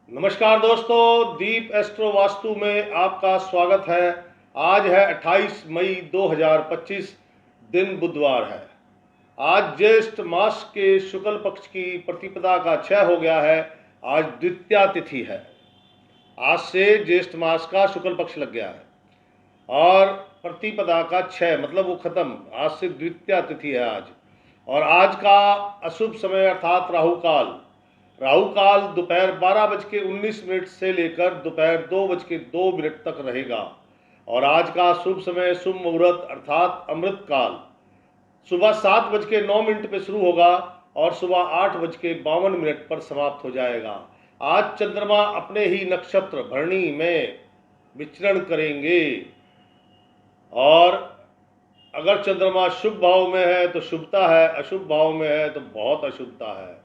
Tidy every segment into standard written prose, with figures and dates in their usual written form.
नमस्कार दोस्तों, दीप एस्ट्रो वास्तु में आपका स्वागत है। आज है 28 मई 2025, दिन बुधवार है। आज ज्येष्ठ मास के शुक्ल पक्ष की प्रतिपदा का क्षय हो गया है। आज द्वितीया तिथि है। आज से ज्येष्ठ मास का शुक्ल पक्ष लग गया है और प्रतिपदा का क्षय मतलब वो खत्म। आज से द्वितीया तिथि है आज। और आज का अशुभ समय अर्थात राहु काल दोपहर 12:19 से लेकर दोपहर 2:02 तक रहेगा। और आज का शुभ समय शुभ मुहूर्त अर्थात अमृत काल सुबह 7:09 पे शुरू होगा और सुबह 8:52 पर समाप्त हो जाएगा। आज चंद्रमा अपने ही नक्षत्र भरणी में विचरण करेंगे और अगर चंद्रमा शुभ भाव में है तो शुभता है, अशुभ भाव में है तो बहुत अशुभता है।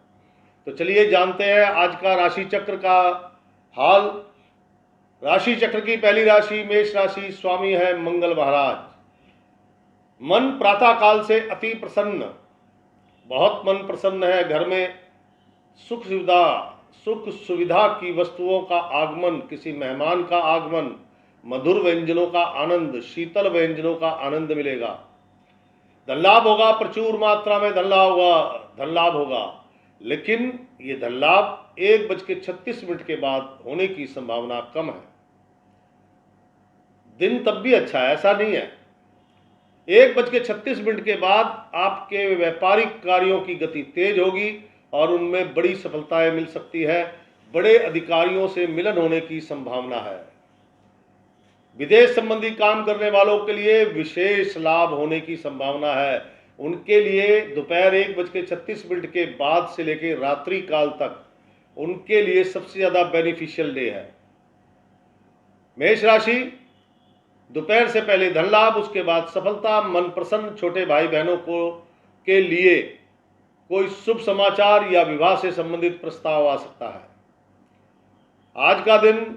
तो चलिए जानते हैं आज का राशि चक्र का हाल। राशि चक्र की पहली राशि मेष राशि, स्वामी है मंगल महाराज। मन प्रातः काल से अति प्रसन्न, बहुत मन प्रसन्न है। घर में सुख सुविधा की वस्तुओं का आगमन, किसी मेहमान का आगमन, मधुर व्यंजनों का आनंद, शीतल व्यंजनों का आनंद मिलेगा। धन लाभ होगा, प्रचुर मात्रा में धन लाभ होगा, लेकिन ये धन लाभ 1:36 के बाद होने की संभावना कम है। दिन तब भी अच्छा है, ऐसा नहीं है। 1:36 के बाद आपके व्यापारिक कार्यों की गति तेज होगी और उनमें बड़ी सफलताएं मिल सकती है। बड़े अधिकारियों से मिलन होने की संभावना है। विदेश संबंधी काम करने वालों के लिए विशेष लाभ होने की संभावना है। उनके लिए दोपहर 1:36 के बाद से लेकर रात्रि काल तक उनके लिए सबसे ज्यादा बेनिफिशियल डे है। मेष राशि, दोपहर से पहले धन लाभ, उसके बाद सफलता, मन प्रसन्न। छोटे भाई बहनों को के लिए कोई शुभ समाचार या विवाह से संबंधित प्रस्ताव आ सकता है। आज का दिन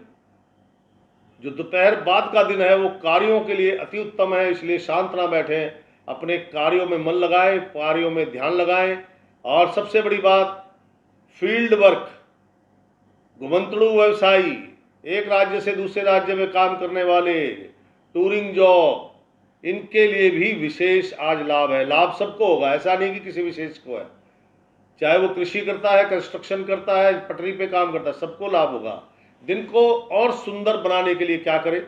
जो दोपहर बाद का दिन है वो कार्यों के लिए अति उत्तम है, इसलिए शांत ना बैठें, अपने कार्यों में मन लगाएं, कार्यों में ध्यान लगाएं। और सबसे बड़ी बात, फील्ड वर्क, घुमंतड़ू व्यवसायी, एक राज्य से दूसरे राज्य में काम करने वाले, टूरिंग जॉब, इनके लिए भी विशेष आज लाभ है। लाभ सबको होगा, ऐसा नहीं कि किसी विशेष को है। चाहे वो कृषि करता है, कंस्ट्रक्शन करता है, पटरी पे काम करता है, सबको लाभ होगा। दिन को और सुंदर बनाने के लिए क्या करें?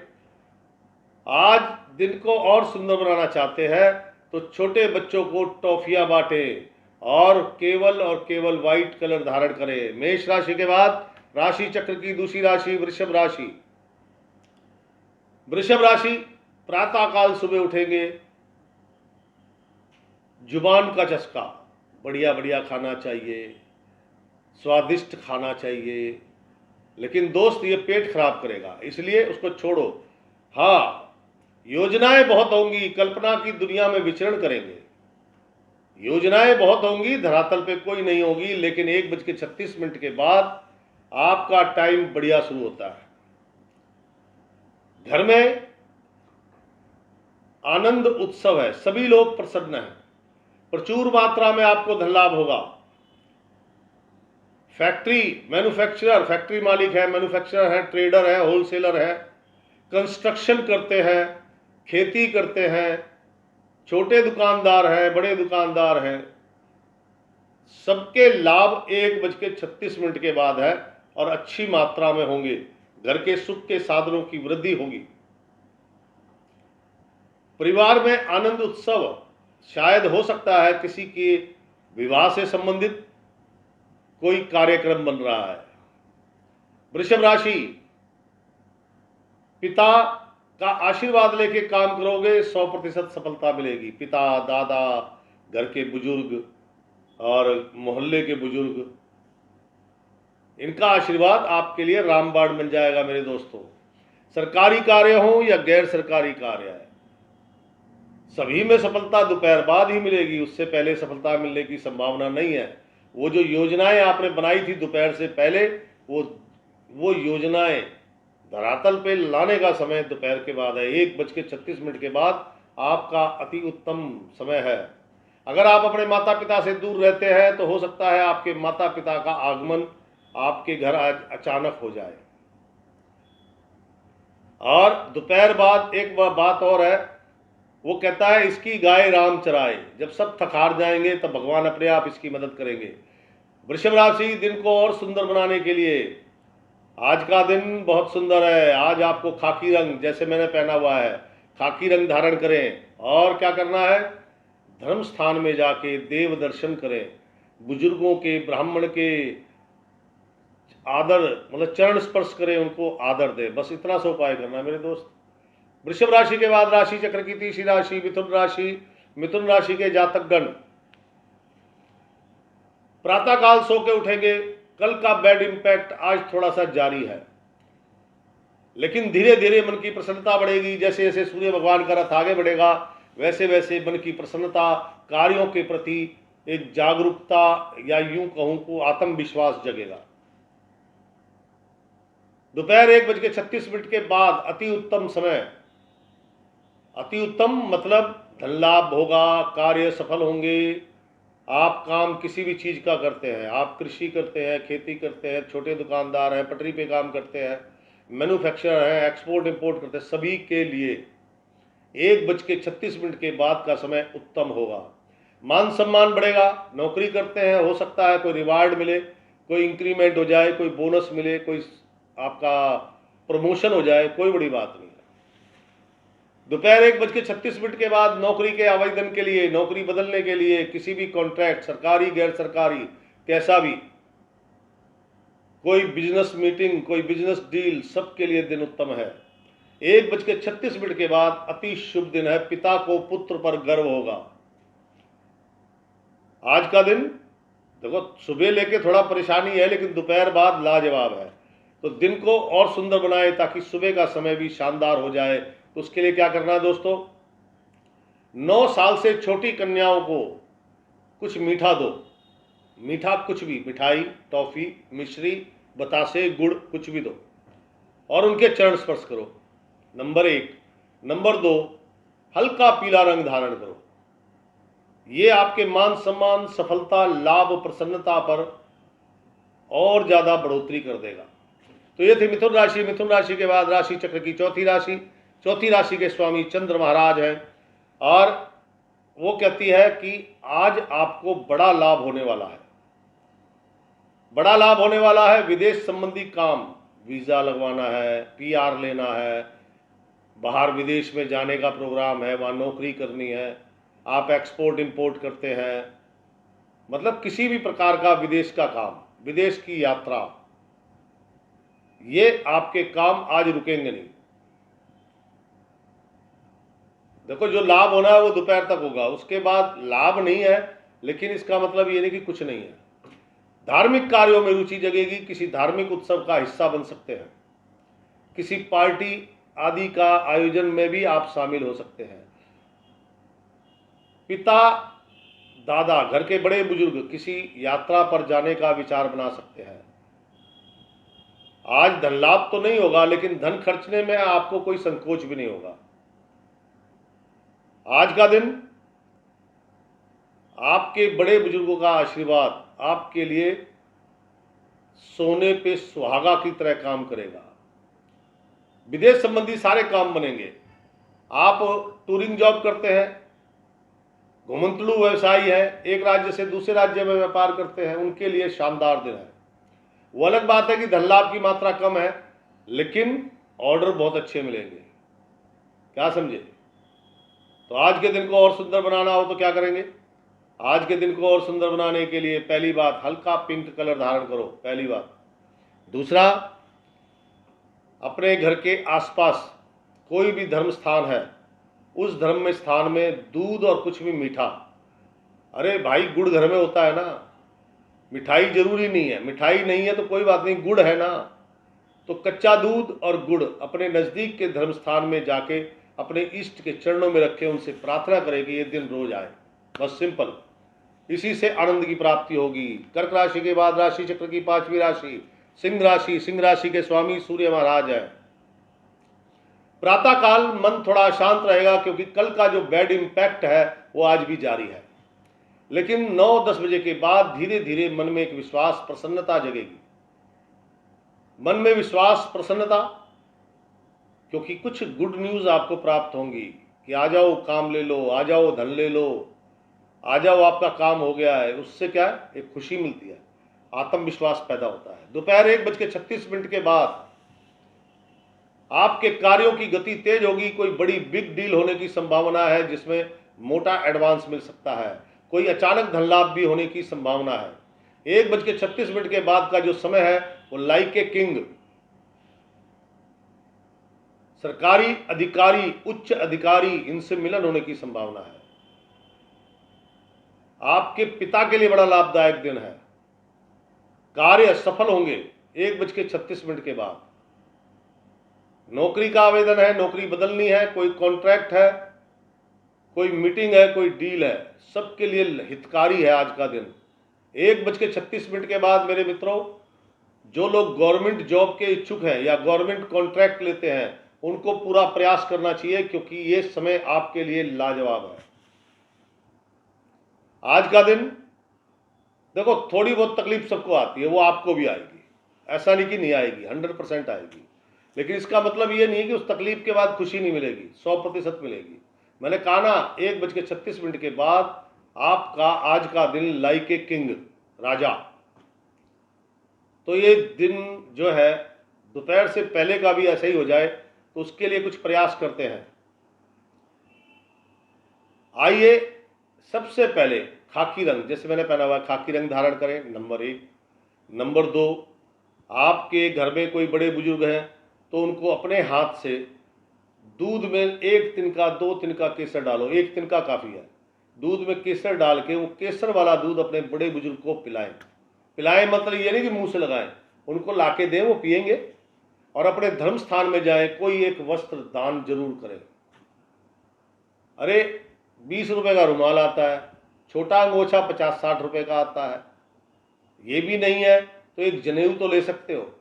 आज दिन को और सुंदर बनाना चाहते हैं तो छोटे बच्चों को टॉफियां बांटें और केवल व्हाइट कलर धारण करें। मेष राशि के बाद राशि चक्र की दूसरी राशि वृषभ राशि। वृषभ राशि, प्रातः काल सुबह उठेंगे, जुबान का चस्का, बढ़िया बढ़िया खाना चाहिए, स्वादिष्ट खाना चाहिए, लेकिन दोस्त ये पेट खराब करेगा, इसलिए उसको छोड़ो। हाँ, योजनाएं बहुत होंगी, कल्पना की दुनिया में विचरण करेंगे। योजनाएं बहुत होंगी, धरातल पे कोई नहीं होगी, लेकिन 1:36 के बाद आपका टाइम बढ़िया शुरू होता है। घर में आनंद उत्सव है, सभी लोग प्रसन्न हैं, प्रचुर मात्रा में आपको धन लाभ होगा। फैक्ट्री मालिक है, मैन्युफैक्चरर है, ट्रेडर है, होलसेलर है, कंस्ट्रक्शन करते हैं, खेती करते हैं, छोटे दुकानदार हैं, बड़े दुकानदार हैं, सबके लाभ 1:36 के बाद है और अच्छी मात्रा में होंगे। घर के सुख के साधनों की वृद्धि होगी। परिवार में आनंद उत्सव, शायद हो सकता है किसी के विवाह से संबंधित कोई कार्यक्रम बन रहा है। वृषभ राशि, पिता का आशीर्वाद लेके काम करोगे, 100% सफलता मिलेगी। पिता, दादा, घर के बुजुर्ग और मोहल्ले के बुजुर्ग, इनका आशीर्वाद आपके लिए रामबाण बन जाएगा। मेरे दोस्तों, सरकारी कार्य हो या गैर सरकारी कार्य है, सभी में सफलता दोपहर बाद ही मिलेगी, उससे पहले सफलता मिलने की संभावना नहीं है। वो जो योजनाएं आपने बनाई थी दोपहर से पहले, वो योजनाएं धरातल पे लाने का समय दोपहर के बाद है। 1:36 के बाद आपका अति उत्तम समय है। अगर आप अपने माता पिता से दूर रहते हैं तो हो सकता है आपके माता पिता का आगमन आपके घर आज अचानक हो जाए। और दोपहर बाद एक बात और है, वो कहता है इसकी गाय राम चराए। जब सब थक हार जाएंगे तब भगवान अपने आप इसकी मदद करेंगे। वृषभ राशि, दिन को और सुंदर बनाने के लिए आज का दिन बहुत सुंदर है। आज आपको खाकी रंग, जैसे मैंने पहना हुआ है, खाकी रंग धारण करें। और क्या करना है, धर्म स्थान में जाके देव दर्शन करें, बुजुर्गों के, ब्राह्मण के आदर, मतलब चरण स्पर्श करें, उनको आदर दें। बस इतना सा उपाय करना है मेरे दोस्त। वृषभ राशि के बाद राशि चक्र की तीसरी राशि मिथुन राशि। मिथुन राशि के जातकगण प्रातःकाल सो के उठेंगे। कल का बैड इंपैक्ट आज थोड़ा सा जारी है, लेकिन धीरे धीरे मन की प्रसन्नता बढ़ेगी। जैसे जैसे सूर्य भगवान का रथ आगे बढ़ेगा, वैसे वैसे मन की प्रसन्नता, कार्यों के प्रति एक जागरूकता, या यूं कहूं को आत्मविश्वास जगेगा। दोपहर 1:36 के बाद अति उत्तम समय। अति उत्तम मतलब धन लाभ होगा, कार्य सफल होंगे। आप काम किसी भी चीज का करते हैं, आप कृषि करते हैं, खेती करते हैं, छोटे दुकानदार हैं, पटरी पे काम करते हैं, मैन्युफैक्चरर हैं, एक्सपोर्ट इंपोर्ट करते हैं, सभी के लिए 1:36 के बाद का समय उत्तम होगा। मान सम्मान बढ़ेगा। नौकरी करते हैं, हो सकता है कोई रिवार्ड मिले, कोई इंक्रीमेंट हो जाए, कोई बोनस मिले, कोई आपका प्रमोशन हो जाए, कोई बड़ी बात नहीं है। दोपहर 1:36 के बाद नौकरी के आवेदन के लिए, नौकरी बदलने के लिए, किसी भी कॉन्ट्रैक्ट, सरकारी गैर सरकारी, कैसा भी, कोई बिजनेस मीटिंग, कोई बिजनेस डील, सबके लिए दिन उत्तम है। 1:36 के बाद अति शुभ दिन है। पिता को पुत्र पर गर्व होगा। आज का दिन देखो, सुबह लेके थोड़ा परेशानी है, लेकिन दोपहर बाद लाजवाब है। तो दिन को और सुंदर बनाए ताकि सुबह का समय भी शानदार हो जाए। तो उसके लिए क्या करना है दोस्तों, 9 साल से छोटी कन्याओं को कुछ मीठा दो। मीठा कुछ भी, मिठाई, टॉफी, मिश्री, बतासे, गुड़, कुछ भी दो, और उनके चरण स्पर्श करो। नंबर 1। नंबर 2, हल्का पीला रंग धारण करो। ये आपके मान सम्मान, सफलता, लाभ, प्रसन्नता पर और ज्यादा बढ़ोतरी कर देगा। तो ये थी मिथुन राशि। मिथुन राशि के बाद राशि चक्र की चौथी राशि। चौथी राशि के स्वामी चंद्र महाराज हैं, और वो कहती है कि आज आपको बड़ा लाभ होने वाला है। बड़ा लाभ होने वाला है। विदेश संबंधी काम, वीजा लगवाना है, PR लेना है, बाहर विदेश में जाने का प्रोग्राम है, वहाँ नौकरी करनी है, आप एक्सपोर्ट इंपोर्ट करते हैं, मतलब किसी भी प्रकार का विदेश का काम, विदेश की यात्रा, ये आपके काम आज रुकेंगे नहीं। देखो, जो लाभ होना है वो दोपहर तक होगा, उसके बाद लाभ नहीं है, लेकिन इसका मतलब ये नहीं कि कुछ नहीं है। धार्मिक कार्यों में रुचि जगेगी। किसी धार्मिक उत्सव का हिस्सा बन सकते हैं, किसी पार्टी आदि का आयोजन में भी आप शामिल हो सकते हैं। पिता, दादा, घर के बड़े बुजुर्ग किसी यात्रा पर जाने का विचार बना सकते हैं। आज धन लाभ तो नहीं होगा, लेकिन धन खर्चने में आपको कोई संकोच भी नहीं होगा। आज का दिन आपके बड़े बुजुर्गों का आशीर्वाद आपके लिए सोने पे सुहागा की तरह काम करेगा। विदेश संबंधी सारे काम बनेंगे। आप टूरिंग जॉब करते हैं, घुमंतलू व्यवसायी है, एक राज्य से दूसरे राज्य में व्यापार करते हैं, उनके लिए शानदार दिन है। वो अलग बात है कि धन लाभ की मात्रा कम है, लेकिन ऑर्डर बहुत अच्छे मिलेंगे। क्या समझे? तो आज के दिन को और सुंदर बनाना हो तो क्या करेंगे? आज के दिन को और सुंदर बनाने के लिए पहली बात, हल्का पिंक कलर धारण करो, पहली बात। दूसरा, अपने घर के आसपास कोई भी धर्म स्थान है, उस धर्म में स्थान में दूध और कुछ भी मीठा, अरे भाई गुड़ घर में होता है ना, मिठाई जरूरी नहीं है, मिठाई नहीं है तो कोई बात नहीं, गुड़ है ना, तो कच्चा दूध और गुड़ अपने नज़दीक के धर्म स्थान में जाके अपने इष्ट के चरणों में रखें, उनसे प्रार्थना करें कि ये दिन रोज आए। बस सिंपल, इसी से आनंद की प्राप्ति होगी। कर्क राशि के बाद राशि चक्र की पांचवी राशि सिंह राशि। सिंह राशि के स्वामी सूर्य महाराज है। प्रातः काल मन थोड़ा शांत रहेगा, क्योंकि कल का जो बैड इंपैक्ट है वो आज भी जारी है, लेकिन 9-10 बजे के बाद धीरे धीरे मन में एक विश्वास, प्रसन्नता जगेगी। मन में विश्वास, प्रसन्नता, क्योंकि कुछ गुड न्यूज़ आपको प्राप्त होंगी कि आ जाओ काम ले लो, आ जाओ धन ले लो, आ जाओ आपका काम हो गया है। उससे क्या है, एक खुशी मिलती है, आत्मविश्वास पैदा होता है। दोपहर 1:36 के बाद आपके कार्यों की गति तेज होगी। कोई बड़ी बिग डील होने की संभावना है जिसमें मोटा एडवांस मिल सकता है। कोई अचानक धन लाभ भी होने की संभावना है। 1:36 के बाद का जो समय है वो लाइक ए किंग, सरकारी अधिकारी, उच्च अधिकारी, इनसे मिलन होने की संभावना है। आपके पिता के लिए बड़ा लाभदायक दिन है। कार्य सफल होंगे 1:36 के बाद। नौकरी का आवेदन है, नौकरी बदलनी है, कोई कॉन्ट्रैक्ट है, कोई मीटिंग है, कोई डील है, सबके लिए हितकारी है आज का दिन। 1:36 के बाद मेरे मित्रों, जो लोग गवर्नमेंट जॉब के इच्छुक हैं या गवर्नमेंट कॉन्ट्रैक्ट लेते हैं, उनको पूरा प्रयास करना चाहिए, क्योंकि ये समय आपके लिए लाजवाब है। आज का दिन देखो, थोड़ी बहुत तकलीफ सबको आती है, वो आपको भी आएगी, ऐसा नहीं कि नहीं आएगी, 100% आएगी। लेकिन इसका मतलब ये नहीं है कि उस तकलीफ के बाद खुशी नहीं मिलेगी, 100% मिलेगी। मैंने कहा ना, 1:36 के बाद आपका आज का दिन लाइक ए किंग, राजा। तो ये दिन जो है दोपहर से पहले का भी ऐसा ही हो जाए, तो उसके लिए कुछ प्रयास करते हैं। आइए, सबसे पहले खाकी रंग, जैसे मैंने पहना हुआ, खाकी रंग धारण करें, नंबर 1। नंबर 2, आपके घर में कोई बड़े बुजुर्ग हैं तो उनको अपने हाथ से दूध में 1 तिनका 2 तिनका केसर डालो, 1 तिनका काफ़ी है। दूध में केसर डाल के वो केसर वाला दूध अपने बड़े बुजुर्ग को पिलाएं। पिलाएं मतलब ये नहीं कि मुंह से लगाएं, उनको लाके दें, वो पिएंगे। और अपने धर्म स्थान में जाएं, कोई एक वस्त्र दान जरूर करें। अरे 20 रुपये का रुमाल आता है, छोटा अंगोछा 50-60 रुपये का आता है। ये भी नहीं है तो एक जनेऊ तो ले सकते हो,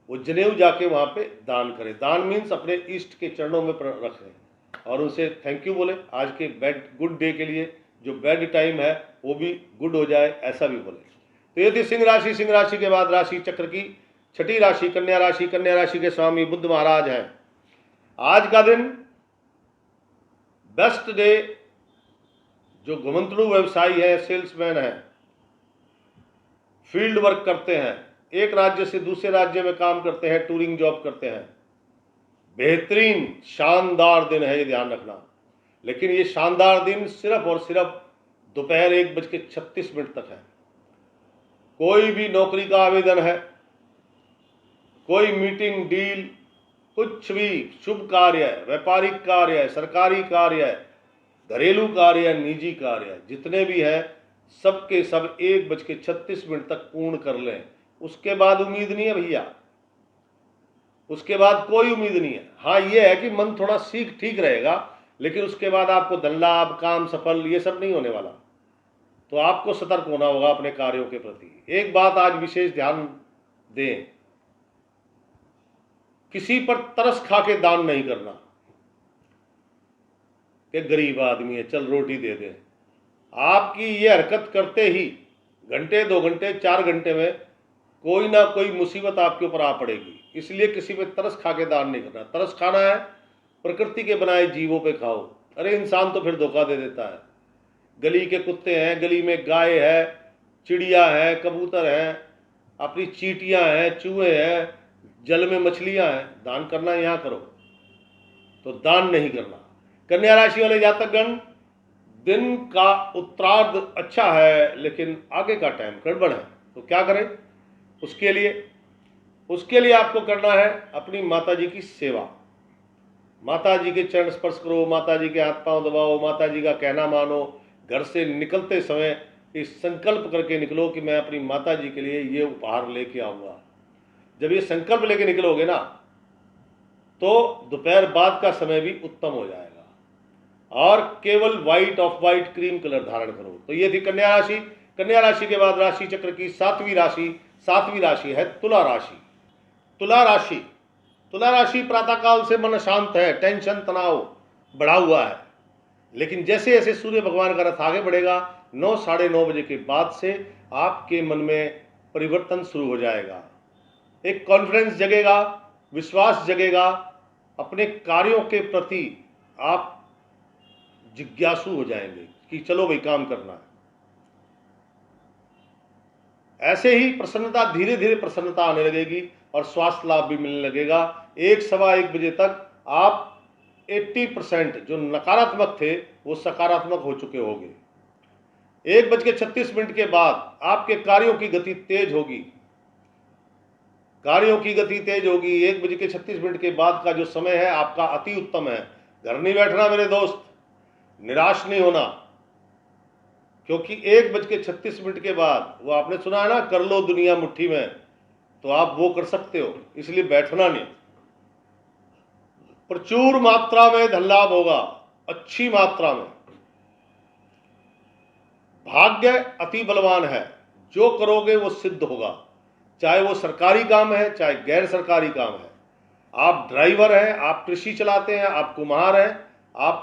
वो जनेऊ जाके वहाँ पे दान करें। दान मीन्स अपने इष्ट के चरणों में रखें और उनसे थैंक यू बोले, आज के बैड गुड डे के लिए, जो बैड टाइम है वो भी गुड हो जाए, ऐसा भी बोले। तो ये थी सिंह राशि। सिंह राशि के बाद राशि चक्र की छठी राशि कन्या राशि। कन्या राशि के स्वामी बुध महाराज हैं। आज का दिन बेस्ट डे, जो घुमंतड़ू व्यवसायी है, सेल्समैन है, फील्ड वर्क करते हैं, एक राज्य से दूसरे राज्य में काम करते हैं, टूरिंग जॉब करते हैं, बेहतरीन शानदार दिन है, ये ध्यान रखना। लेकिन ये शानदार दिन सिर्फ और सिर्फ दोपहर 1:36 तक है। कोई भी नौकरी का आवेदन है, कोई मीटिंग, डील, कुछ भी शुभ कार्य है, व्यापारिक कार्य है, सरकारी कार्य है, घरेलू कार्य है, निजी कार्य है, जितने भी हैं सबके सब 1:36 तक पूर्ण कर लें। उसके बाद उम्मीद नहीं है भैया, उसके बाद कोई उम्मीद नहीं है। हाँ, ये है कि मन थोड़ा ठीक रहेगा, लेकिन उसके बाद आपको धन लाभ, काम सफल, ये सब नहीं होने वाला। तो आपको सतर्क होना होगा अपने कार्यों के प्रति। एक बात आज विशेष ध्यान दें, किसी पर तरस खा के दान नहीं करना कि गरीब आदमी है चल रोटी दे दे। आपकी ये हरकत करते ही घंटे, 2 घंटे, 4 घंटे में कोई ना कोई मुसीबत आपके ऊपर आ पड़ेगी। इसलिए किसी पे तरस खा के दान नहीं करना। तरस खाना है प्रकृति के बनाए जीवों पे खाओ। अरे इंसान तो फिर धोखा दे देता है। गली के कुत्ते हैं, गली में गाय है, चिड़िया है, कबूतर हैं, अपनी चींटियां हैं, चूहे हैं, जल में मछलियां हैं। दान करना यहाँ करो, तो दान नहीं करना। कन्या राशि वाले जातकगण, दिन का उत्तरार्ध अच्छा है, लेकिन आगे का टाइम गड़बड़ है। तो क्या करें? उसके लिए आपको करना है अपनी माता जी की सेवा। माता जी के चरण स्पर्श करो, माता जी के हाथ पांव दबाओ, माता जी का कहना मानो। घर से निकलते समय इस संकल्प करके निकलो कि मैं अपनी माता जी के लिए ये उपहार लेके आऊँगा। जब ये संकल्प लेके निकलोगे ना, तो दोपहर बाद का समय भी उत्तम हो जाएगा। और केवल white, of white, cream colour धारण करो। तो ये थी कन्या राशि। कन्या राशि के बाद राशि चक्र की सातवीं राशि है तुला राशि। तुला राशि प्रातःकाल से मन शांत है, टेंशन, तनाव बढ़ा हुआ है। लेकिन जैसे जैसे सूर्य भगवान का रथ आगे बढ़ेगा, 9, साढ़े 9 बजे के बाद से आपके मन में परिवर्तन शुरू हो जाएगा। एक कॉन्फिडेंस जगेगा, विश्वास जगेगा, अपने कार्यों के प्रति आप जिज्ञासु हो जाएंगे कि चलो भाई काम करना है। ऐसे ही प्रसन्नता, धीरे धीरे प्रसन्नता आने लगेगी और स्वास्थ्य लाभ भी मिलने लगेगा। 1 बजे तक आप 80% जो नकारात्मक थे वो सकारात्मक हो चुके होंगे। 1:36 के बाद आपके कार्यों की गति तेज होगी, कार्यों की गति तेज होगी। 1:36 के बाद का जो समय है आपका अति उत्तम है। घर नहीं बैठना मेरे दोस्त, निराश नहीं होना, क्योंकि 1:36 के बाद वो आपने सुना है ना, कर लो दुनिया मुट्ठी में, तो आप वो कर सकते हो, इसलिए बैठना नहीं। प्रचुर मात्रा में धन लाभ होगा, अच्छी मात्रा में। भाग्य अति बलवान है, जो करोगे वो सिद्ध होगा, चाहे वो सरकारी काम है चाहे गैर सरकारी काम है। आप ड्राइवर हैं, आप कृषि चलाते हैं, आप कुम्हार हैं, आप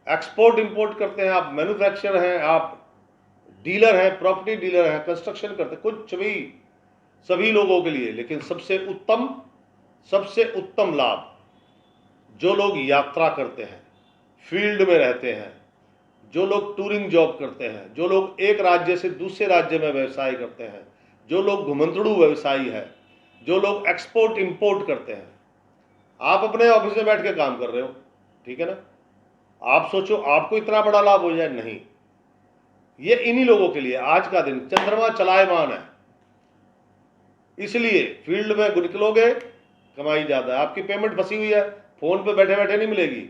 एक्सपोर्ट इंपोर्ट करते हैं, आप मैन्युफैक्चरर हैं, आप डीलर हैं, प्रॉपर्टी डीलर हैं, कंस्ट्रक्शन करते हैं, कुछ भी, सभी लोगों के लिए। लेकिन सबसे उत्तम लाभ जो लोग यात्रा करते हैं, फील्ड में रहते हैं, जो लोग टूरिंग जॉब करते हैं, जो लोग एक राज्य से दूसरे राज्य में व्यवसाय करते हैं, जो लोग घुमंतड़ू व्यवसायी है, जो लोग एक्सपोर्ट इंपोर्ट करते हैं। आप अपने ऑफिस में बैठ के काम कर रहे हो, ठीक है ना, आप सोचो आपको इतना बड़ा लाभ हो जाए, नहीं। ये इन्हीं लोगों के लिए आज का दिन चंद्रमा चलायमान है, इसलिए फील्ड में निकलोगे कमाई ज्यादा है। आपकी पेमेंट फंसी हुई है, फोन पे बैठे बैठे नहीं मिलेगी।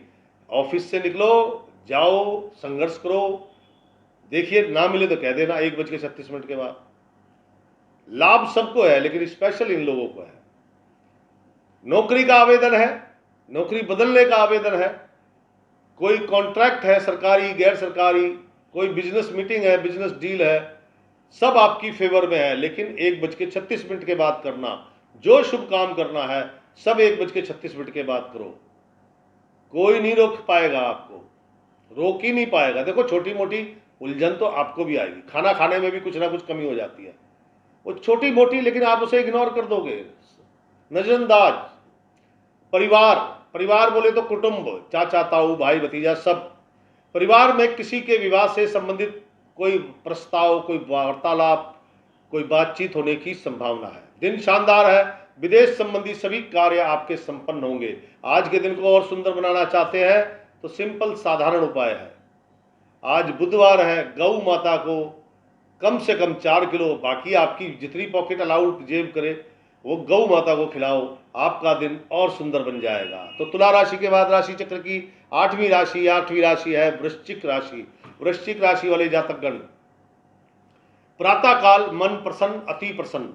ऑफिस से निकलो, जाओ, संघर्ष करो, देखिए ना मिले तो कह देना 1:36 के बाद। लाभ सबको है, लेकिन स्पेशल इन लोगों को है। नौकरी का आवेदन है, नौकरी बदलने का आवेदन है, कोई कॉन्ट्रैक्ट है सरकारी गैर सरकारी, कोई बिजनेस मीटिंग है, बिजनेस डील है, सब आपकी फेवर में है। लेकिन 1:36 के बाद करना, जो शुभ काम करना है सब 1:36 के बाद करो। कोई नहीं रोक पाएगा, आपको रोक ही नहीं पाएगा। देखो छोटी मोटी उलझन तो आपको भी आएगी, खाना खाने में भी कुछ ना कुछ कमी हो जाती है, वो छोटी मोटी, लेकिन आप उसे इग्नोर कर दोगे, नजरअंदाज। परिवार बोले तो कुटुंब, चाचा ताऊ भाई भतीजा सब। परिवार में किसी के विवाह से संबंधित कोई प्रस्ताव, कोई वार्तालाप, कोई बातचीत होने की संभावना है। दिन शानदार है, विदेश संबंधी सभी कार्य आपके संपन्न होंगे। आज के दिन को और सुंदर बनाना चाहते हैं तो सिंपल साधारण उपाय है। आज बुधवार है, गौ माता को कम से कम 4 किलो, बाकी आपकी जितनी पॉकेट अलाउड जेब करे वो गौ माता को खिलाओ, आपका दिन और सुंदर बन जाएगा। तो तुला राशि के बाद राशि चक्र की 8वीं राशि है वृश्चिक राशि। वृश्चिक राशि वाले जातकगण, प्रातः काल मन प्रसन्न, अति प्रसन्न,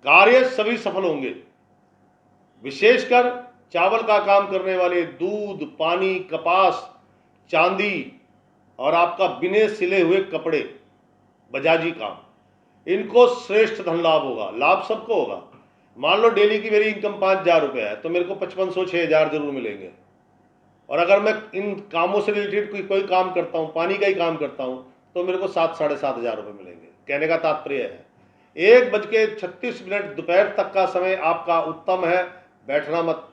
कार्य सभी सफल होंगे। विशेषकर चावल का काम करने वाले, दूध, पानी, कपास, चांदी और आपका बिने सिले हुए कपड़े, बजाजी काम, इनको श्रेष्ठ धन लाभ होगा। लाभ सबको होगा। मान लो डेली की मेरी इनकम 5,000 रुपये है तो मेरे को 5500 6,000 जरूर मिलेंगे। और अगर मैं इन कामों से रिलेटेड कोई काम करता हूँ, पानी का ही काम करता हूँ, तो मेरे को 7 साढ़े 7 हज़ार रुपये मिलेंगे। कहने का तात्पर्य है 1:36 दोपहर तक का समय आपका उत्तम है, बैठना मत।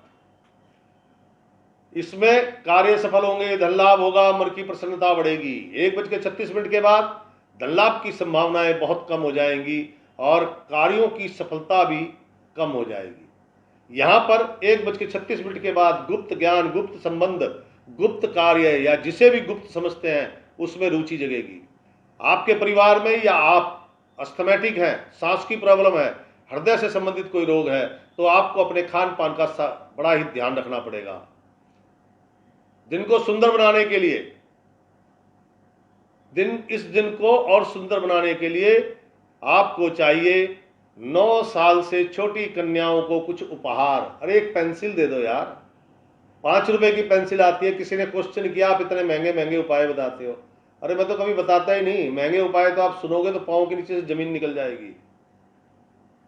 इसमें कार्य सफल होंगे, धन लाभ होगा, मन की प्रसन्नता बढ़ेगी। 1:36 के बाद धन लाभ की संभावनाएं बहुत कम हो जाएंगी और कार्यों की सफलता भी कम हो जाएगी। यहां पर 1:36 के बाद गुप्त ज्ञान, गुप्त संबंध, गुप्त कार्य या जिसे भी गुप्त समझते हैं उसमें रुचि जगेगी। आपके परिवार में या आप अस्थमैटिक हैं, सांस की प्रॉब्लम है, हृदय से संबंधित कोई रोग है, तो आपको अपने खान पान का बड़ा ही ध्यान रखना पड़ेगा। दिन को सुंदर बनाने के लिए, इस दिन को और सुंदर बनाने के लिए आपको चाहिए 9 साल से छोटी कन्याओं को कुछ उपहार। अरे एक पेंसिल दे दो यार, 5 रुपए की पेंसिल आती है। किसी ने क्वेश्चन किया आप इतने महंगे महंगे उपाय बताते हो। अरे मैं तो कभी बताता ही नहीं, महंगे उपाय तो आप सुनोगे तो पाँव के नीचे से जमीन निकल जाएगी।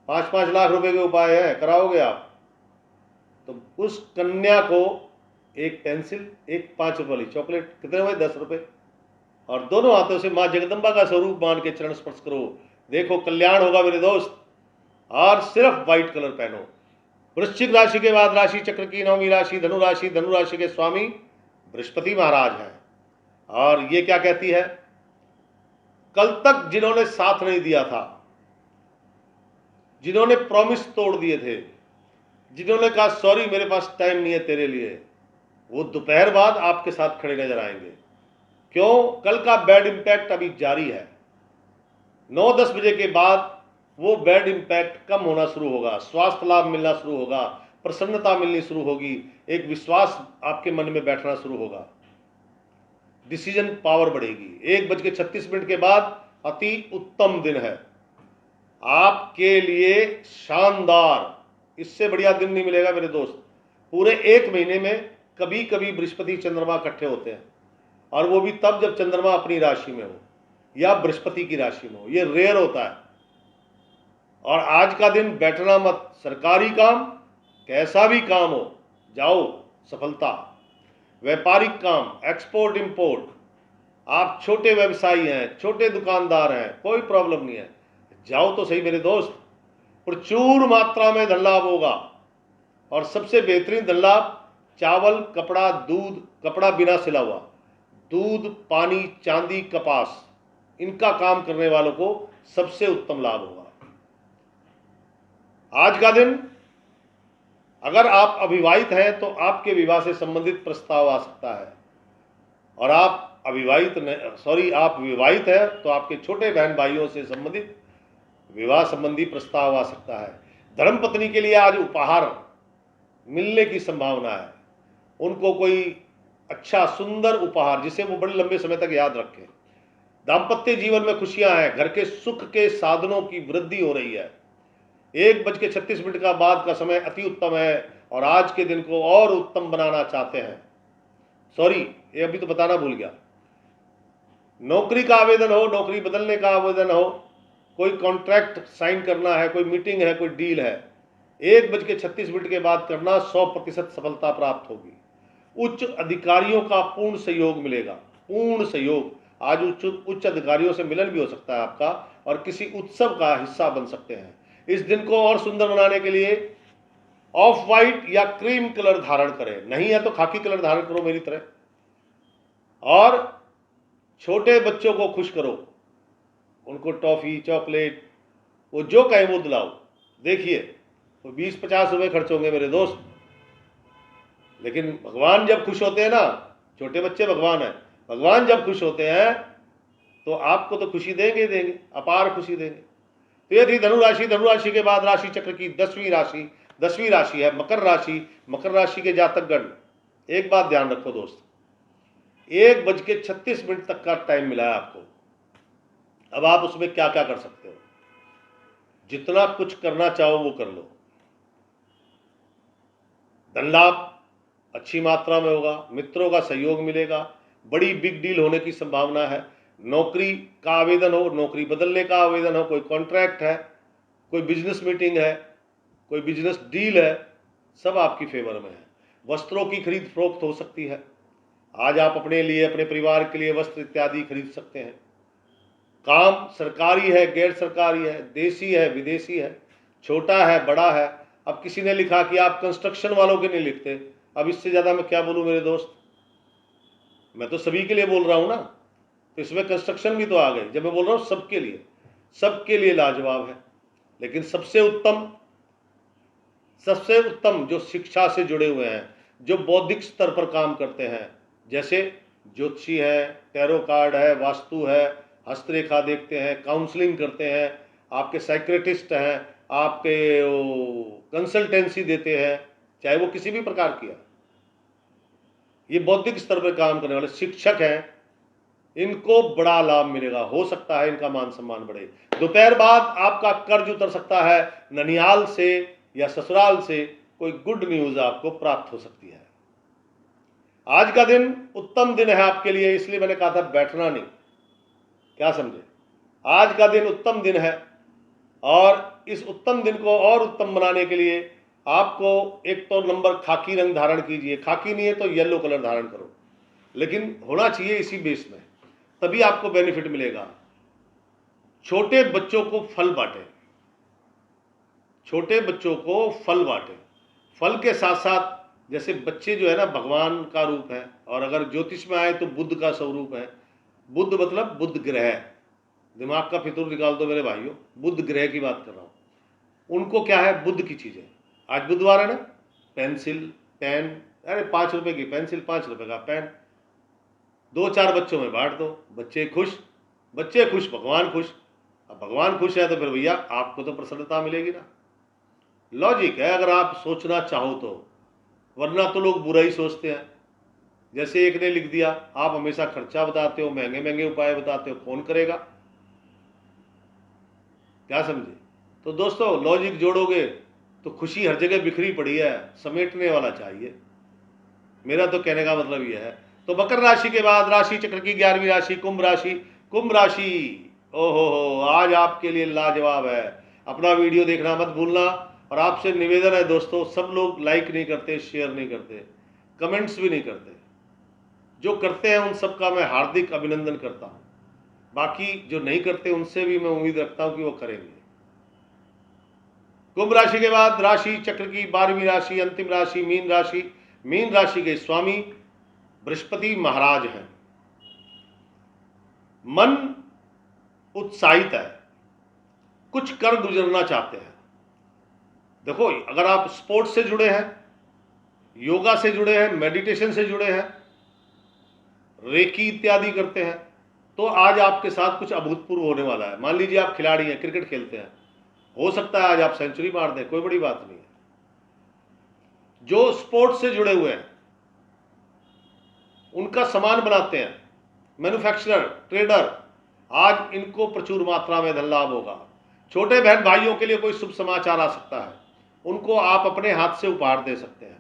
5-5 लाख रुपए के उपाय हैं, कराओगे आप? तो उस कन्या को एक पेंसिल, एक 5 रुपये वाली चॉकलेट, कितने हुए 10 रुपये, और दोनों हाथों से माँ जगदम्बा का स्वरूप मान के चरण स्पर्श करो। देखो कल्याण होगा मेरे दोस्त, और सिर्फ व्हाइट कलर पहनो। वृश्चिक राशि के बाद राशि चक्र की 9वीं राशि धनु राशि। धनु राशि के स्वामी बृहस्पति महाराज हैं। और ये क्या कहती है, कल तक जिन्होंने साथ नहीं दिया था, जिन्होंने प्रॉमिस तोड़ दिए थे, जिन्होंने कहा सॉरी मेरे पास टाइम नहीं है तेरे लिए, वो दोपहर बाद आपके साथ खड़े नजर आएंगे। क्यों? कल का बैड इंपैक्ट अभी जारी है। 9-10 बजे के बाद वो बैड इंपैक्ट कम होना शुरू होगा, स्वास्थ्य लाभ मिलना शुरू होगा, प्रसन्नता मिलनी शुरू होगी, एक विश्वास आपके मन में बैठना शुरू होगा, डिसीजन पावर बढ़ेगी। 1:36 के बाद अति उत्तम दिन है आपके लिए, शानदार। इससे बढ़िया दिन नहीं मिलेगा मेरे दोस्त। पूरे 1 महीने में कभी कभी बृहस्पति चंद्रमा इकट्ठे होते हैं, और वो भी तब जब चंद्रमा अपनी राशि में हो या बृहस्पति की राशि में हो। ये रेयर होता है। और आज का दिन बैठना मत। सरकारी काम, कैसा भी काम हो, जाओ, सफलता। व्यापारिक काम, एक्सपोर्ट इंपोर्ट, आप छोटे व्यवसायी हैं, छोटे दुकानदार हैं, कोई प्रॉब्लम नहीं है, जाओ तो सही मेरे दोस्त। प्रचुर मात्रा में धन लाभ होगा। और सबसे बेहतरीन धन लाभ चावल, कपड़ा, दूध, कपड़ा बिना सिला हुआ, दूध, पानी, चांदी, कपास, इनका काम करने वालों को सबसे उत्तम लाभ होगा। आज का दिन, अगर आप अविवाहित हैं तो आपके विवाह से संबंधित प्रस्ताव आ सकता है। और आप आप विवाहित हैं तो आपके छोटे बहन भाइयों से संबंधित विवाह संबंधी प्रस्ताव आ सकता है। धर्मपत्नी के लिए आज उपहार मिलने की संभावना है। उनको कोई अच्छा सुंदर उपहार जिसे वो बड़े लंबे समय तक याद रखें। दाम्पत्य जीवन में खुशियां हैं, घर के सुख के साधनों की वृद्धि हो रही है। 1:36 का बाद का समय अति उत्तम है। और आज के दिन को और उत्तम बनाना चाहते हैं, सॉरी ये अभी तो बताना भूल गया, नौकरी का आवेदन हो, नौकरी बदलने का आवेदन हो, कोई कॉन्ट्रैक्ट साइन करना है, कोई मीटिंग है, कोई डील है, 1:36 के बाद करना, 100% सफलता प्राप्त होगी। उच्च अधिकारियों का पूर्ण सहयोग मिलेगा, पूर्ण सहयोग। आज उच्च अधिकारियों से मिलन भी हो सकता है आपका, और किसी उत्सव का हिस्सा बन सकते हैं। इस दिन को और सुंदर बनाने के लिए ऑफ वाइट या क्रीम कलर धारण करें, नहीं है तो खाकी कलर धारण करो मेरी तरह। और छोटे बच्चों को खुश करो, उनको टॉफी, चॉकलेट, वो जो कहें वो दिलाओ। देखिए तो 20-50 रुपए खर्च होंगे मेरे दोस्त, लेकिन भगवान जब खुश होते हैं ना, छोटे बच्चे भगवान हैं, भगवान जब खुश होते हैं तो आपको तो खुशी देंगे देंगे, अपार खुशी देंगे। तो ये थी धनु राशि। धनु राशि के बाद राशि चक्र की 10वीं राशि है मकर राशि। मकर राशि के जातकगण, एक बात ध्यान रखो दोस्त, 1:36 तक का टाइम मिला है आपको। अब आप उसमें क्या क्या कर सकते हो, जितना कुछ करना चाहो वो कर लो। धन लाभ अच्छी मात्रा में होगा, मित्रों का सहयोग मिलेगा, बड़ी बिग डील होने की संभावना है। नौकरी का आवेदन हो, नौकरी बदलने का आवेदन हो, कोई कॉन्ट्रैक्ट है, कोई बिजनेस मीटिंग है, कोई बिजनेस डील है, सब आपकी फेवर में है। वस्त्रों की खरीद फरोख्त हो सकती है। आज आप अपने लिए, अपने परिवार के लिए वस्त्र इत्यादि खरीद सकते हैं। काम सरकारी है, गैर सरकारी है, देसी है, विदेशी है, छोटा है, बड़ा है। अब किसी ने लिखा कि आप कंस्ट्रक्शन वालों के नहीं लिखते, अब इससे ज़्यादा मैं क्या बोलूँ मेरे दोस्त। मैं तो सभी के लिए बोल रहा हूँ ना, तो इसमें कंस्ट्रक्शन भी तो आ गई। जब मैं बोल रहा हूँ सबके लिए लाजवाब है। लेकिन सबसे उत्तम जो शिक्षा से जुड़े हुए हैं, जो बौद्धिक स्तर पर काम करते हैं, जैसे ज्योतिषी है, टैरो कार्ड है, वास्तु है, हस्तरेखा देखते हैं, काउंसलिंग करते हैं, आपके साइक्रेटिस्ट हैं, आपके कंसल्टेंसी देते हैं, चाहे वो किसी भी प्रकार की है, ये बौद्धिक स्तर पर काम करने वाले शिक्षक हैं, इनको बड़ा लाभ मिलेगा। हो सकता है इनका मान सम्मान बढ़े। दोपहर बाद आपका कर्ज उतर सकता है, ननिहाल से या ससुराल से कोई गुड न्यूज आपको प्राप्त हो सकती है। आज का दिन उत्तम दिन है आपके लिए, इसलिए मैंने कहा था बैठना नहीं, क्या समझे। आज का दिन उत्तम दिन है, और इस उत्तम दिन को और उत्तम बनाने के लिए आपको एक तो नंबर खाकी रंग धारण कीजिए, खाकी नहीं है तो येलो कलर धारण करो, लेकिन होना चाहिए इसी बेस में, तभी आपको बेनिफिट मिलेगा। छोटे बच्चों को फल बांटें, छोटे बच्चों को फल बांटें। फल के साथ साथ, जैसे बच्चे जो है ना भगवान का रूप है, और अगर ज्योतिष में आए तो बुद्ध का स्वरूप है। बुद्ध मतलब बुद्ध ग्रह, दिमाग का फितूर निकाल दो मेरे भाइयों, बुद्ध ग्रह की बात कर रहा हूँ। उनको क्या है, बुद्ध की चीज़ें। आज बुधवार है ना, पेंसिल, पेन, अरे 5 रुपए की पेंसिल, 5 रुपए का पेन, 2-4 बच्चों में बांट दो, बच्चे खुश, बच्चे खुश भगवान खुश। अब भगवान खुश है तो फिर भैया आपको तो प्रसन्नता मिलेगी ना। लॉजिक है अगर आप सोचना चाहो तो, वरना तो लोग बुरा ही सोचते हैं। जैसे एक ने लिख दिया, आप हमेशा खर्चा बताते हो, महंगे महंगे उपाय बताते हो, कौन करेगा? क्या समझे? तो दोस्तों लॉजिक जोड़ोगे तो खुशी हर जगह बिखरी पड़ी है, समेटने वाला चाहिए। मेरा तो कहने का मतलब यह है। तो मकर राशि के बाद राशि चक्र की 11वीं राशि कुंभ राशि। कुंभ राशि, ओहो हो, आज आपके लिए लाजवाब है। अपना वीडियो देखना मत भूलना। और आपसे निवेदन है दोस्तों, सब लोग लाइक नहीं करते, शेयर नहीं करते, कमेंट्स भी नहीं करते। जो करते हैं उन सबका मैं हार्दिक अभिनंदन करता हूं। बाकी जो नहीं करते उनसे भी मैं उम्मीद रखता हूं कि वो करेंगे। कुंभ राशि के बाद राशि चक्र की 12वीं राशि, अंतिम राशि मीन राशि। मीन राशि के स्वामी बृहस्पति महाराज हैं। मन उत्साहित है, कुछ कर गुजरना चाहते हैं। देखो, अगर आप स्पोर्ट्स से जुड़े हैं, योगा से जुड़े हैं, मेडिटेशन से जुड़े हैं, रेकी इत्यादि करते हैं, तो आज आपके साथ कुछ अभूतपूर्व होने वाला है। मान लीजिए आप खिलाड़ी हैं, क्रिकेट खेलते हैं, हो सकता है आज आप सेंचुरी मार दें, कोई बड़ी बात नहीं है। जो स्पोर्ट्स से जुड़े हुए हैं, उनका सामान बनाते हैं, मैन्युफैक्चरर, ट्रेडर, आज इनको प्रचुर मात्रा में धन लाभ होगा। छोटे बहन भाइयों के लिए कोई शुभ समाचार आ सकता है, उनको आप अपने हाथ से उपहार दे सकते हैं।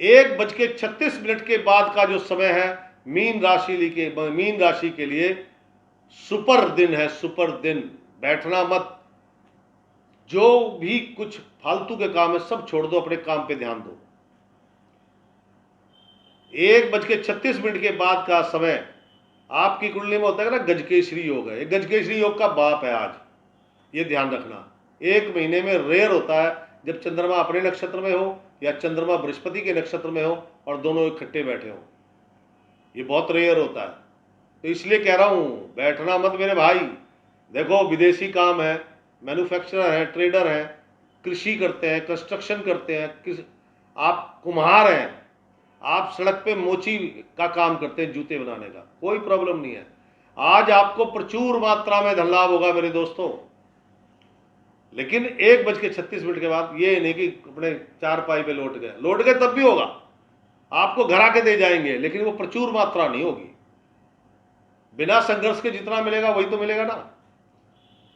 1:36 के बाद का जो समय है मीन राशि के लिए सुपर दिन है, सुपर दिन। बैठना मत, जो भी कुछ फालतू के काम है सब छोड़ दो, अपने काम पे ध्यान दो। 1:36 के बाद का समय आपकी कुंडली में होता है ना गजकेसरी योग है। गजकेसरी योग का बाप है आज, ये ध्यान रखना। 1 महीने में रेयर होता है जब चंद्रमा अपने नक्षत्र में हो या चंद्रमा बृहस्पति के नक्षत्र में हो और दोनों इकट्ठे बैठे हो, ये बहुत रेयर होता है। तो इसलिए कह रहा हूं, बैठना मत मेरे भाई। देखो, विदेशी काम है, मैन्युफैक्चरर हैं, ट्रेडर हैं, कृषि करते हैं, कंस्ट्रक्शन करते हैं, आप कुम्हार हैं, आप सड़क पे मोची का काम करते हैं, जूते बनाने का, कोई प्रॉब्लम नहीं है। आज आपको प्रचुर मात्रा में धन लाभ होगा मेरे दोस्तों। लेकिन 1:36 के बाद ये नहीं कि अपने चारपाई पे लौट गए तब भी होगा, आपको घर आके दे जाएंगे, लेकिन वो प्रचुर मात्रा नहीं होगी। बिना संघर्ष के जितना मिलेगा वही तो मिलेगा ना।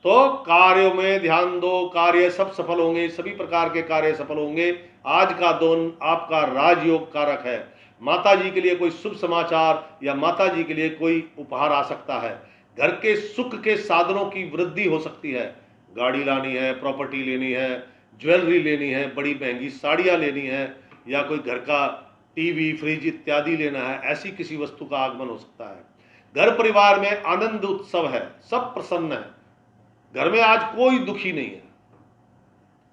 तो कार्यों में ध्यान दो, कार्य सब सफल होंगे, सभी प्रकार के कार्य सफल होंगे। आज का दिन आपका राजयोग कारक है। माता जी के लिए कोई शुभ समाचार या माता जी के लिए कोई उपहार आ सकता है। घर के सुख के साधनों की वृद्धि हो सकती है। गाड़ी लानी है, प्रॉपर्टी लेनी है, ज्वेलरी लेनी है, बड़ी महंगी साड़ियाँ लेनी है, या कोई घर का टीवी, फ्रिज इत्यादि लेना है, ऐसी किसी वस्तु का आगमन हो सकता है। घर परिवार में आनंद उत्सव है, सब प्रसन्न है, घर में आज कोई दुखी नहीं है।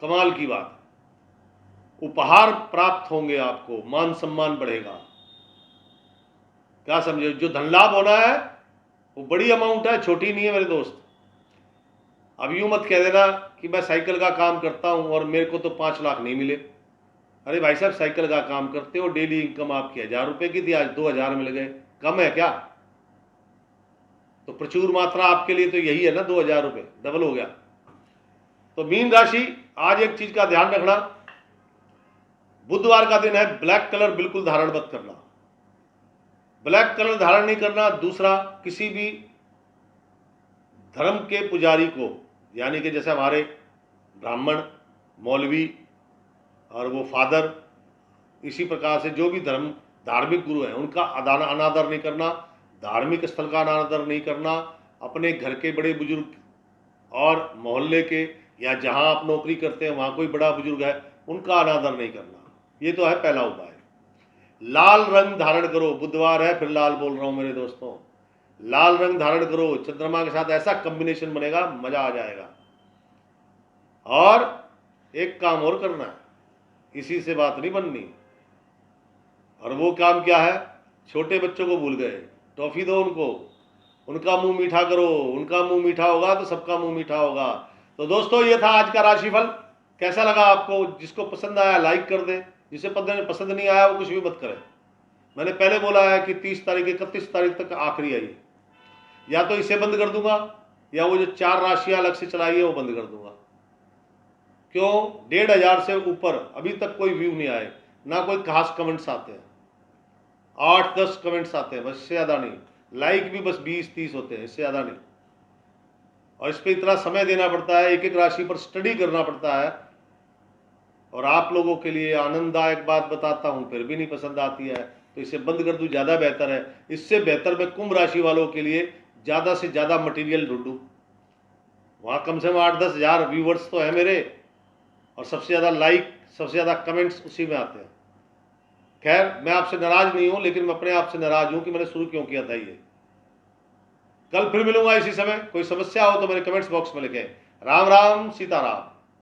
कमाल की बात, उपहार प्राप्त होंगे आपको, मान सम्मान बढ़ेगा। क्या समझे? जो धन लाभ होना है वो बड़ी अमाउंट है, छोटी नहीं है मेरे दोस्त। अब यूं मत कह देना कि मैं साइकिल का काम करता हूं और मेरे को तो 5 लाख नहीं मिले। अरे भाई साहब, साइकिल का काम करते हो, डेली इनकम आपकी 1000 रुपए की थी, आज 2000 मिल गए, कम है क्या? तो प्रचुर मात्रा आपके लिए तो यही है ना, 2000 रुपए डबल हो गया। तो मीन राशि, आज एक चीज का ध्यान रखना, बुधवार का दिन है, ब्लैक कलर बिल्कुल धारण मत करना, ब्लैक कलर धारण नहीं करना। दूसरा, किसी भी धर्म के पुजारी को, यानी कि जैसे हमारे ब्राह्मण, मौलवी और वो फादर, इसी प्रकार से जो भी धार्मिक गुरु हैं उनका अनादर नहीं करना, धार्मिक स्थल का अनादर नहीं करना, अपने घर के बड़े बुजुर्ग और मोहल्ले के या जहां आप नौकरी करते हैं वहां कोई बड़ा बुजुर्ग है उनका अनादर नहीं करना। ये तो है पहला उपाय। लाल रंग धारण करो, बुधवार है फिर लाल बोल रहा हूं मेरे दोस्तों, लाल रंग धारण करो। चंद्रमा के साथ ऐसा कॉम्बिनेशन बनेगा, मजा आ जाएगा। और एक काम और करना है, इसी से बात नहीं बननी। और वो काम क्या है? छोटे बच्चों को भूल गए, टॉफी दो उनको, उनका मुंह मीठा करो, उनका मुंह मीठा होगा तो सबका मुंह मीठा होगा। तो दोस्तों, ये था आज का राशिफल। कैसा लगा आपको? जिसको पसंद आया लाइक कर दे, जिसे पसंद नहीं आया वो कुछ भी मत करे। मैंने पहले बोला है कि 30 तारीख 31 तारीख तक आखिरी है ये। या तो इसे बंद कर दूंगा, या वो जो 4 राशियां अलग से चलाई है वो बंद कर दूंगा। क्यों? 1500 से ऊपर अभी तक कोई व्यू नहीं आए, ना कोई खास कमेंट्स आते हैं। 8-10 कमेंट्स आते हैं बस, इससे ज़्यादा नहीं। लाइक भी बस 20-30 होते हैं, इससे ज़्यादा नहीं। और इस पर इतना समय देना पड़ता है, एक एक राशि पर स्टडी करना पड़ता है। और आप लोगों के लिए आनंददायक बात बताता हूँ, फिर भी नहीं पसंद आती है, तो इसे बंद कर दूँ, ज़्यादा बेहतर है। इससे बेहतर मैं कुंभ राशि वालों के लिए ज़्यादा से ज़्यादा मटेरियल ढूंढूँ। वहाँ कम से कम 8-10 हज़ार व्यूवर्स तो है मेरे, और सबसे ज़्यादा लाइक, सबसे ज़्यादा कमेंट्स उसी में आते हैं। खैर, मैं आपसे नाराज नहीं हूं, लेकिन मैं अपने आप से नाराज हूं कि मैंने शुरू क्यों किया था ये। कल फिर मिलूंगा इसी समय। कोई समस्या हो तो मेरे कमेंट्स बॉक्स में लिखें। राम राम, सीताराम।